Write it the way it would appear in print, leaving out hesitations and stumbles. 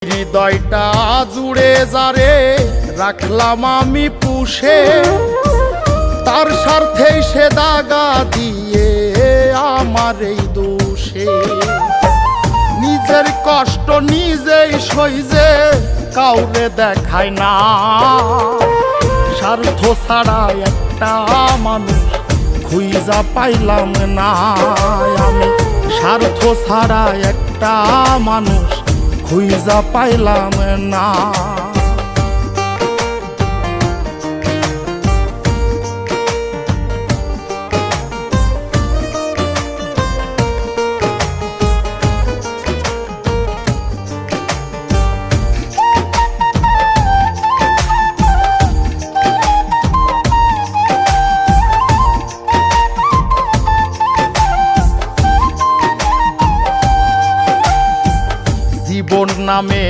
হৃদয়টা জুড়ে যারে রাখলাম আমি পুষে, তার স্বার্থেই সে দাগা দিয়ে আমার এই দোষে। নিজের কষ্ট নিজেই সইজে কাউরে দেখায় না, স্বার্থ ছাড়া একটা মানুষ খুঁজা পাইলাম না। আমি স্বার্থ ছাড়া একটা মানুষ খুঁজা পাইলাম না। জীবন নামে